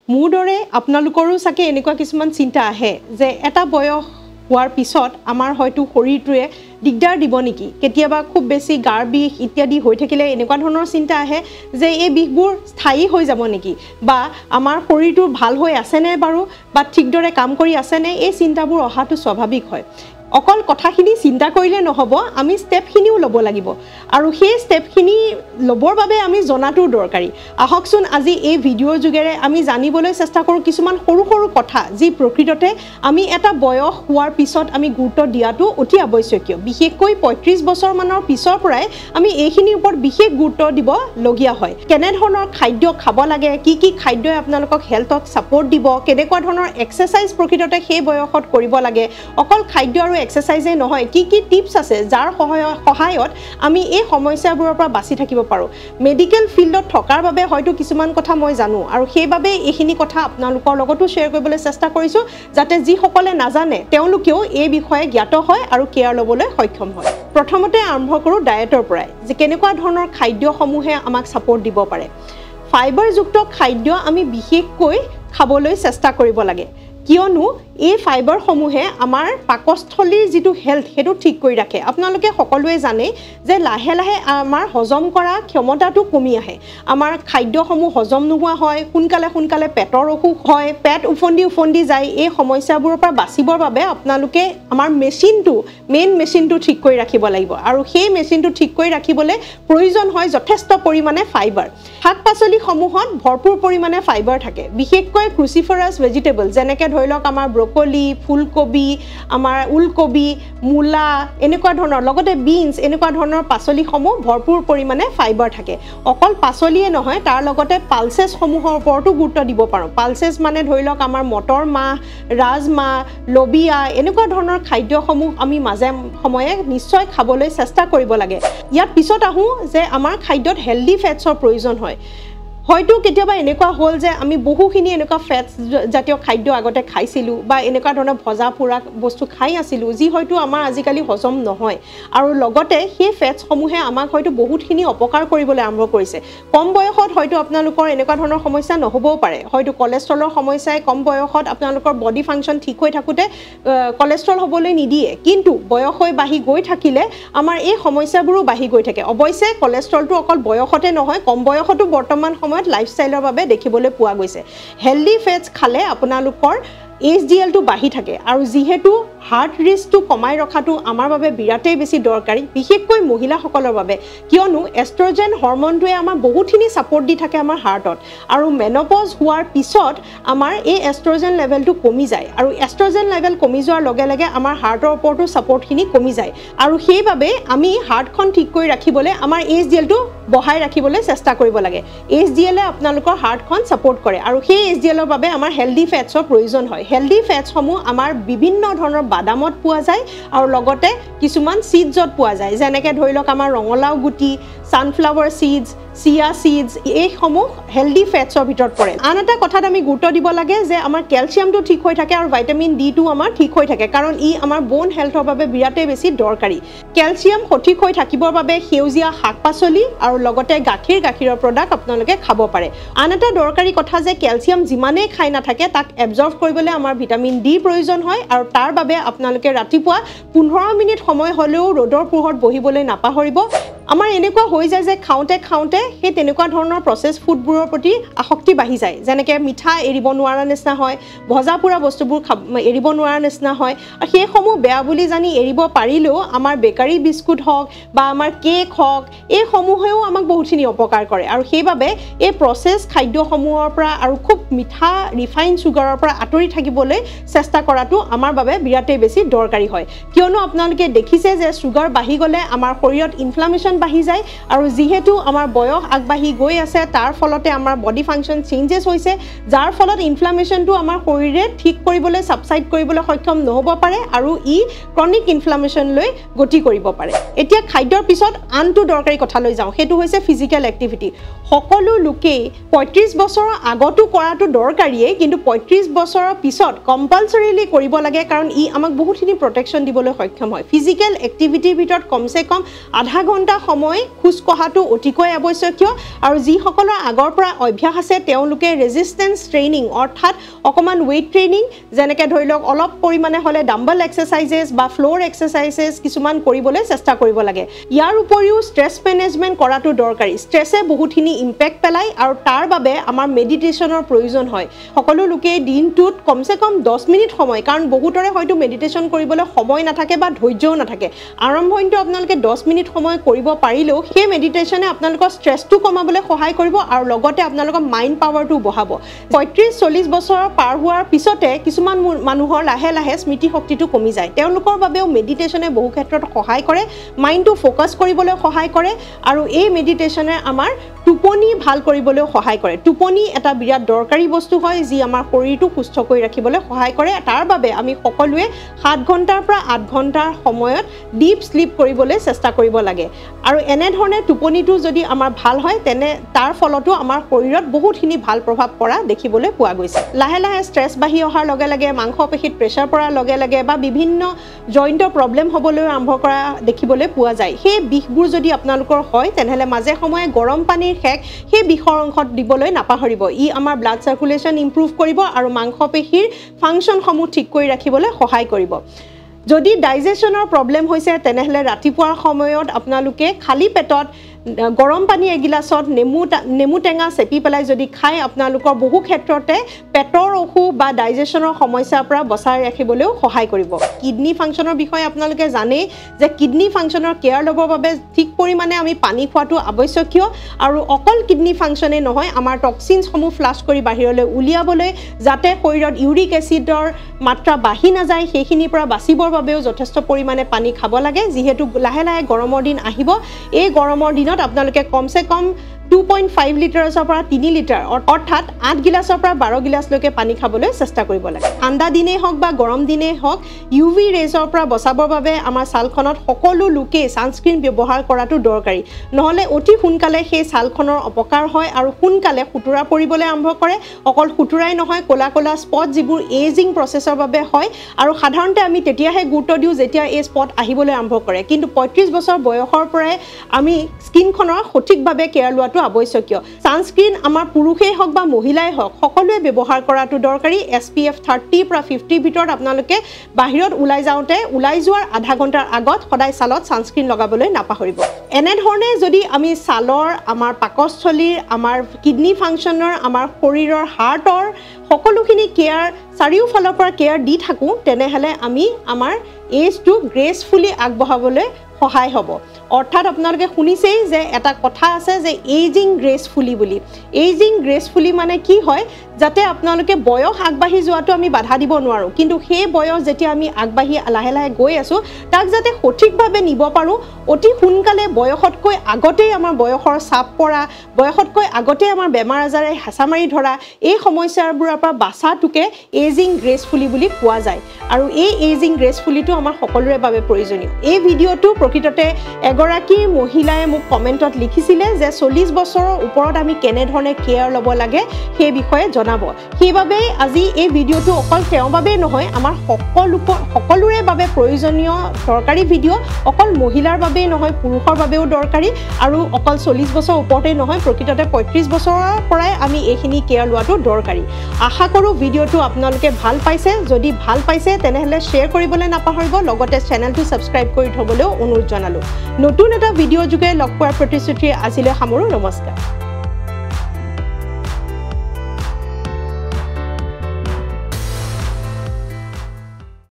মোৰ দৰে আপোনালোকৰো চাগে এনেকুৱা কিছুমান চিন্তা আহে যে এটা বয়স হোৱাৰ পিছত আমাৰ হয়তো শৰীৰটোৱে দিগদাৰ দিব নেকি কেতিয়াবা খুব বেছি গাৰ বিষ ইত্যাদি হৈ থাকিলে এনেকুৱা ধৰণৰ চিন্তা আহে যে এই বিষবোৰ স্থায়ী হৈ যাব নেকি বা আমাৰ শৰীৰটো ভাল হৈ আছে নে বাৰু বা ঠিকদৰে কাম কৰি আছে নে এই চিন্তাবোৰ অহাটো স্বাভাৱিক হয় অকল কথাখিনি চিন্তা কৰিলে নহব আমি স্টেপখিনিও ল'ব লাগিব আৰু সেই স্টেপখিনি ল'বৰ বাবে আমি জনাটো দৰকাৰী আহকচোন আজি এই ভিডিঅ'ৰ যোগেৰে আমি জানিবলৈ চেষ্টা কৰোঁ কিছুমান সৰু সৰু কথা যি প্ৰকৃততে আমি এটা বয়স হোৱাৰ পিছত আমি গুৰুত্ব দিয়াটো অতি আৱশ্যকীয় বিশেষকৈ ৩৫ বছৰ মানৰ পিছৰ পৰাই আমি এইখিনিৰ ওপৰত বিশেষ গুৰুত্ব দিব লগীয়া হয় কেনে ধৰণৰ খাদ্য খাব লাগে কি খাদ্যই আপোনালোকক হেলথত সাপোৰ্ট দিব কেনেকুৱা ধৰণৰ এক্সাৰসাইজ প্ৰকৃততে সেই বয়সত কৰিব লাগে অকল খাদ্য আৰু এক্সাৰসাইজে নহয় কি টিপছ আছে যাৰ সহায়ত আমি এই সমস্যাবোৰৰ পৰা বাচি থাকিব পাৰোঁ মেডিকেল ফিল্ডত থকাৰ বাবে হয়তো কিছুমান কথা মই জানো আৰু সেইবাবে এইখিনি কথা আপোনালোকৰ লগতো শ্বেয়াৰ কৰিবলৈ চেষ্টা কৰিছোঁ যাতে যিসকলে নাজানে তেওঁলোকেও এই বিষয়ে জ্ঞাত হয় আৰু কেয়াৰ ল'বলৈ সক্ষম হয় প্ৰথমতে আৰম্ভ কৰোঁ ডায়েটৰ পৰাই যে কেনেকুৱা ধৰণৰ খাদ্যসমূহে আমাক ছাপোৰ্ট দিব পাৰে ফাইবাৰযুক্ত খাদ্য আমি বিশেষকৈ খাবলৈ চেষ্টা কৰিব লাগে কিয়নো এই ফাইবাৰসমূহে আমাৰ পাকস্থলীৰ যিটো হেলথ হেতু ঠিক কৰি ৰাখে আপোনালোকে সকলোৱে জানে যে লাহে লাহে আমাৰ হজম কৰা ক্ষমতাটো কমি আহে আমাৰ খাদ্যসমূহ হজম নোহোৱা হয় সোনকালে পেটৰ অসুখ হয় পেট উফন্দি যায় এই সমস্যাবোৰৰ পৰা বাচিবৰ বাবে আপোনালোকে আমাৰ মেইন মেচিনটো ঠিক কৰি ৰাখিব লাগিব আৰু সেই মেচিনটো ঠিক কৰি ৰাখিবলৈ প্ৰয়োজন হয় যথেষ্ট পৰিমাণে ফাইবাৰ শাক-পাচলিসমূহত ভৰপূৰ পৰিমাণে ফাইবাৰ থাকে বিশেষকৈ ক্ৰুচিফাৰাছ ভেজিটেবল যেনেকৈ ধৰি লওক আমাৰ ব্ৰকলি ফুলকবি আমাৰ ওলকবি মূলা এনেকুৱা ধৰণৰ লগতে বিনছ এনেকুৱা ধৰণৰ পাচলিসমূহ ভৰপূৰ পৰিমাণে ফাইবাৰ থাকে অকল পাচলিয়ে নহয় তাৰ লগতে পালচেছসমূহৰ ওপৰতো গুৰুত্ব দিব পাৰোঁ পালচেছ মানে ধৰি লওক আমাৰ মটৰ মাহ ৰাজমাহ লবিয়া এনেকুৱা ধৰণৰ খাদ্যসমূহ আমি মাজে সময়ে নিশ্চয় খাবলৈ চেষ্টা কৰিব লাগে ইয়াত পিছত আহোঁ যে আমাৰ খাদ্যত হেল্ডি ফেটছৰ প্ৰয়োজন হয় হয়তো কেতিয়াবা এনেকুৱা হ'ল যে আমি বহুখিনি এনেকুৱা ফেটছ জাতীয় খাদ্য আগতে খাইছিলোঁ বা এনেকুৱা ধৰণৰ ভজা পোৰা বস্তু খাই আছিলোঁ যি হয়তো আমাৰ আজিকালি হজম নহয় আৰু লগতে সেই ফেটছসমূহে আমাক হয়তো বহুতখিনি অপকাৰ কৰিবলৈ আৰম্ভ কৰিছে কম বয়সত হয়তো আপোনালোকৰ এনেকুৱা ধৰণৰ সমস্যা নহ'বও পাৰে হয়তো কলেষ্ট্ৰলৰ সমস্যাই কম বয়সত আপোনালোকৰ বডি ফাংচন ঠিক হৈ থাকোঁতে কলেষ্ট্ৰল হ'বলৈ নিদিয়ে কিন্তু বয়স হৈ বাঢ়ি গৈ থাকিলে আমাৰ এই সমস্যাবোৰো বাঢ়ি গৈ থাকে অৱশ্যে কলেষ্ট্ৰলটো অকল বয়সতে নহয় কম বয়সতো বৰ্তমান লাইফষ্টাইলৰ বাবে দেখিবলৈ পোৱা গৈছে হেল্ডি ফেটছ খালে আপোনালোকৰ HDL-টো বাঢ়ি থাকে আৰু যেহেতু হাৰ্ট ৰিস্কটো কমাই ৰখাটো আমাৰ বাবে বিৰাটেই বেছি দৰকাৰী বিশেষকৈ মহিলাসকলৰ বাবে কিয়নো এষ্ট্ৰজেন হৰমনটোৱে আমাৰ বহুতখিনি ছাপোৰ্ট দি থাকে আমাৰ হাৰ্টত আৰু মেনপজ হোৱাৰ পিছত আমাৰ এই এষ্ট্ৰজেন লেভেলটো কমি যায় আৰু এষ্ট্ৰজেন লেভেল কমি যোৱাৰ লগে লগে আমাৰ হাৰ্টৰ ওপৰতো ছাপোৰ্টখিনি কমি যায় আৰু সেইবাবে আমি হাৰ্টখন ঠিক কৰি ৰাখিবলৈ আমাৰ HDL-টো বঢ়াই ৰাখিবলৈ চেষ্টা কৰিব লাগে HDL-এ আপোনালোকৰ হাৰ্টখন ছাপোৰ্ট কৰে আৰু সেই HDL-ৰ বাবে আমাৰ হেল্ডি ফেটছৰ প্ৰয়োজন হয় হেল্ডি ফেটছসমূহ আমাৰ বিভিন্ন ধৰণৰ বাদামত পোৱা যায় আৰু লগতে কিছুমান সিডছত পোৱা যায় যেনেকৈ ধৰি লওক আমাৰ ৰঙালাও গুটি সানফ্লাৱাৰ সিডছ চিয়া সিডছ এইসমূহ হেল্ডি ফেটছৰ ভিতৰত পৰে আন এটা কথাত আমি গুৰুত্ব দিব লাগে যে আমাৰ কেলছিয়ামটো ঠিক হৈ থাকে আৰু ভিটামিন D-টো আমাৰ ঠিক হৈ থাকে কাৰণ ই আমাৰ বোন হেল্থৰ বাবে বিৰাটেই বেছি দৰকাৰী কেলছিয়াম সঠিক হৈ থাকিবৰ বাবে সেউজীয়া শাক-পাচলি আৰু লগতে গাখীৰৰ প্ৰডাক্ট আপোনালোকে খাব পাৰে আন এটা দৰকাৰী কথা যে কেলছিয়াম যিমানেই খাই নাথাকে তাক এবজৰ্ব কৰিবলৈ আমাৰ ভিটামিন D প্ৰয়োজন হয় আৰু তাৰ বাবে আপোনালোকে ৰাতিপুৱা 15 মিনিট সময় হ'লেও ৰ'দৰ পোহৰত বহিবলৈ নাপাহৰিব আমাৰ এনেকুৱা হৈ যায় যে খাওঁতে সেই তেনেকুৱা ধৰণৰ প্ৰসেছ ফুডবোৰৰ প্ৰতি আসক্তি বাঢ়ি যায় যেনেকৈ মিঠা এৰিব নোৱাৰা নিচিনা হয় ভজা পোৰা বস্তুবোৰ এৰিব নোৱাৰা নিচিনা হয় আৰু সেইসমূহ বেয়া বুলি জানি এৰিব পাৰিলেও আমাৰ বেকাৰী বিস্কুট হওক বা আমাৰ কেক হওক এইসমূহেও আমাক বহুতখিনি অপকাৰ কৰে আৰু সেইবাবে এই প্ৰসেছ খাদ্যসমূহৰ পৰা আৰু খুব মিঠা ৰিফাইন চুগাৰৰ পৰা আঁতৰি থাকিবলৈ চেষ্টা কৰাটো আমাৰ বাবে বিৰাটেই বেছি দৰকাৰী হয় কিয়নো আপোনালোকে দেখিছে যে চুগাৰ বাঢ়ি গ'লে আমাৰ শৰীৰত ইনফ্লামেশ্যন বাঢ়ি যায় আৰু যেহেতু আমাৰ বয়স আগবাঢ়ি গৈ আছে তাৰ ফলতে আমাৰ বডি ফাংচন চেঞ্জেছ হৈছে যাৰ ফলত ইনফ্লামেশ্যনটো আমাৰ শৰীৰে ঠিক কৰিবলৈ সাবসাইড কৰিবলৈ সক্ষম নহ'ব পাৰে আৰু ই ক্ৰনিক ইনফ্লামেশ্যনলৈ গতি কৰিব পাৰে এতিয়া খাদ্যৰ পিছত আনটো দৰকাৰী কথা লৈ যাওঁ সেইটো হৈছে ফিজিকেল এক্টিভিটি সকলো লোকেই ৩৫ বছৰৰ আগতো কৰাটো দৰকাৰীয়ে কিন্তু ৩৫ বছৰৰ পিছত কম্পালসৰিলি কৰিব লাগে কাৰণ ই আমাক বহুতখিনি প্ৰটেকশ্যন দিবলৈ সক্ষম হয় ফিজিকেল এক্টিভিটিৰ ভিতৰত কমসে কম আধা ঘণ্টা সময় খোজ কঢ়াটো অতিকৈ আৱশ্যকীয় আৰু যিসকলৰ আগৰ পৰা অভ্যাস আছে তেওঁলোকে ৰেজিষ্টেন্স ট্ৰেইনিং অৰ্থাৎ অকমান ৱেইট ট্ৰেইনিং যেনেকৈ ধৰি লওক অলপ পৰিমাণে হ'লে ডাম্বল এক্সাৰচাইজেছ বা ফ্লোৰ এক্সাৰচাইজেছ কিছুমান কৰিবলৈ চেষ্টা কৰিব লাগে ইয়াৰ উপৰিও ষ্ট্ৰেছ মেনেজমেণ্ট কৰাটো দৰকাৰী ষ্ট্ৰেছে বহুতখিনি ইম্পেক্ট পেলায় আৰু তাৰ বাবে আমাৰ মেডিটেশ্যনৰ প্ৰয়োজন হয় সকলো লোকে দিনটোত কমসে কম 10 মিনিট সময় কাৰণ বহুতৰে হয়তো মেডিটেশ্যন কৰিবলৈ সময় নাথাকে বা ধৈৰ্যও নাথাকে আৰম্ভণিটো আপোনালোকে 10 মিনিট সময় কৰিব পাৰিলেও সেই মেডিটেশ্যনে আপোনালোকৰ ষ্ট্ৰেছটো কমাবলৈ সহায় কৰিব আৰু লগতে আপোনালোকৰ মাইণ্ড পাৱাৰটো বঢ়াব 35-40 বছৰ পাৰ হোৱাৰ পিছতে কিছুমান মানুহৰ লাহে লাহে স্মৃতি শক্তিটো কমি যায় তেওঁলোকৰ বাবেও মেডিটেশ্যনে বহু ক্ষেত্ৰত সহায় কৰে মাইণ্ডটো ফোকাস কৰিবলৈ সহায় কৰে আৰু এই মেডিটেশ্যনে আমাৰ টোপনি ভাল কৰিবলৈ সহায় কৰে টোপনি এটা বিৰাট দৰকাৰী বস্তু হয় যি আমাৰ শৰীৰটো সুস্থ কৰি ৰাখিবলৈ সহায় কৰে তাৰ বাবে আমি সকলোৱে 7 ঘণ্টাৰ পৰা 8 ঘণ্টাৰ সময়ত ডিপ স্লিপ কৰিবলৈ চেষ্টা কৰিব লাগে আৰু এনে ধৰণে টোপনিটো যদি আমাৰ ভাল হয় তেনে তাৰ ফলতো আমাৰ শৰীৰত বহুতখিনি ভাল প্ৰভাৱ পৰা দেখিবলৈ পোৱা গৈছে লাহে লাহে ষ্ট্ৰেছ বাঢ়ি অহাৰ লগে লগে মাংসপেশীত প্ৰেছাৰ পৰাৰ লগে লগে বা বিভিন্ন জইণ্টৰ প্ৰব্লেম হ'বলৈ আৰম্ভ কৰা দেখিবলৈ পোৱা যায় সেই বিষবোৰ যদি আপোনালোকৰ হয় তেনেহলে মাজে সময়ে গৰম পানীৰ হেক সেই বিষৰ অংশত দিবলৈ নাপাহৰিব ই আমাৰ ব্লাড সাৰ্কুলেশন ইমপ্ৰুভ কৰিব আৰু মাংসপেশীৰ ফাংচনসমূহ ঠিক কৰি ৰাখিবলৈ সহায় কৰিব যদি ডাইজেশনৰ প্ৰব্লেম হৈছে তেনেহলে ৰাতিপুৱাৰ সময়ত আপোনালোকে খালি পেটত গৰম পানী এগিলাছত নেমু টেঙা চেপি পেলাই যদি খায় আপোনালোকৰ বহু ক্ষেত্ৰতে পেটৰ অসুখ বা ডাইজেশনৰ সমস্যাৰ পৰা বচাই ৰাখিবলৈও সহায় কৰিব কিডনি ফাংচনৰ বিষয়ে আপোনালোকে জানে যে কিডনি ফাংচনৰ কেয়াৰ ল'বৰ বাবে ঠিক পৰিমাণে আমি পানী খোৱাটো আৱশ্যকীয় আৰু অকল কিডনি ফাংচনে নহয় আমাৰ টক্সিনসমূহ ফ্লাছ কৰি বাহিৰলৈ উলিয়াবলৈ যাতে শৰীৰত ইউৰিক এচিডৰ মাত্ৰা বাঢ়ি নাযায় সেইখিনিৰ পৰা বাচিবৰ বাবেও যথেষ্ট পৰিমাণে পানী খাব লাগে যিহেতু লাহে লাহে গৰমৰ দিন আহিব এই গৰমৰ দিনত আপোনালোকে কমসে কম 2.5 লিটাৰৰ পৰা 3 লিটাৰ অৰ্থাৎ 8 গিলাছৰ পৰা 12 গিলাছলৈকে পানী খাবলৈ চেষ্টা কৰিব লাগে ঠাণ্ডা দিনেই হওক বা গৰম দিনেই হওক ইউভি ৰেজৰ পৰা বচাবৰ বাবে আমাৰ ছালখনত সকলো লোকে ছানস্ক্ৰীন ব্যৱহাৰ কৰাটো দৰকাৰী নহলে অতি সোনকালে সেই ছালখনৰ অপকাৰ হয় আৰু সোনকালে খুতুৰা পৰিবলৈ আৰম্ভ কৰে অকল খুতুৰাই নহয় কোলা কোলা স্পট যিবোৰ এজিং প্ৰচেছৰ বাবে হয় আৰু সাধাৰণতে আমি তেতিয়াহে গুৰুত্ব দিওঁ যেতিয়া এই স্পট আহিবলৈ আৰম্ভ কৰে কিন্তু 35 বছৰ বয়সৰ পৰাই আমি স্কিনখনৰ সঠিকভাৱে কেয়াৰ লোৱাটো আৱশ্যকীয় সানস্ক্ৰীন আমাৰ পুৰুষেই হওক বা মহিলাই হওক সকলোৱে ব্যৱহাৰ কৰাটো দৰকাৰী SPF 30 পৰা 50 ভিতৰত আপোনালোকে বাহিৰত ওলাই যাওঁতে ওলাই যোৱাৰ আধা ঘণ্টাৰ আগত সদায় ছালত সানস্ক্ৰীন লগাবলৈ নাপাহৰিব এনে ধৰণে যদি আমি ছালৰ আমাৰ পাকস্থলীৰ আমাৰ কিডনি ফাংচনৰ আমাৰ শৰীৰৰ হাৰ্টৰ সকলোখিনি কেয়াৰ চাৰিওফালৰ পৰা কেয়াৰ দি থাকোঁ তেনেহলে আমি আমাৰ এজটো গ্ৰেসফুলি আগবঢ়াবলৈ সহায় হ'ব অৰ্থাৎ আপোনালোকে শুনিছেই যে এটা কথা আছে যে এজিং গ্ৰেসফুলি বুলি এজিং গ্ৰেসফুলি মানে কি হয় যাতে আপোনালোকে বয়স আগবাঢ়ি যোৱাটো আমি বাধা দিব নোৱাৰো কিন্তু সেই বয়স যেতিয়া আমি আগবাঢ়ি লাহে লাহে গৈ আছো তাক যাতে সঠিকভাৱে নিব পাৰো অতি সোনকালে বয়সতকৈ আগতেই আমাৰ বয়সৰ চাপ পৰা বয়সতকৈ আগতেই আমাৰ বেমাৰ আজাৰে হেঁচা মাৰি ধৰা এই সমস্যাবোৰৰ পৰা বাচাটোকে এজিং গ্ৰেসফুলি বুলি কোৱা যায় আৰু এই এজিং গ্ৰেসফুলিটো আমাৰ সকলোৰে বাবে প্ৰয়োজনীয় এই ভিডিঅ'টো প্ৰকৃততে এগৰাকী মহিলাই মোক কমেণ্টত লিখিছিলে যে 40 বছৰৰ ওপৰত আমি কেনে ধৰণে কেয়াৰ ল'ব লাগে সেই বিষয়ে জনাব সেইবাবে আজি এই ভিডিঅ'টো অকল তেওঁৰ বাবে নহয় আমাৰ সকলোৰে বাবে প্ৰয়োজনীয় দৰকাৰী ভিডিঅ' অকল মহিলাৰ বাবে নহয় পুৰুষৰ বাবেও দৰকাৰী আৰু অকল 40 বছৰ ওপৰতে নহয় প্ৰকৃততে 35 বছৰৰ পৰাই আমি এইখিনি কেয়াৰ লোৱাটো দৰকাৰী আশা কৰোঁ ভিডিঅ'টো আপোনালোকে ভাল পাইছে যদি ভাল পাইছে তেনেহলে শ্বেয়াৰ কৰিবলৈ নাপাহৰিব লগতে চেনেলটো সাবস্ক্ৰাইব কৰি থবলৈও অনুৰোধ জনালো নতুন এটা ভিডিঅ' যোগে লগ পোৱাৰ প্ৰতিশ্ৰুতি আজিলৈ সামৰো নমস্কাৰ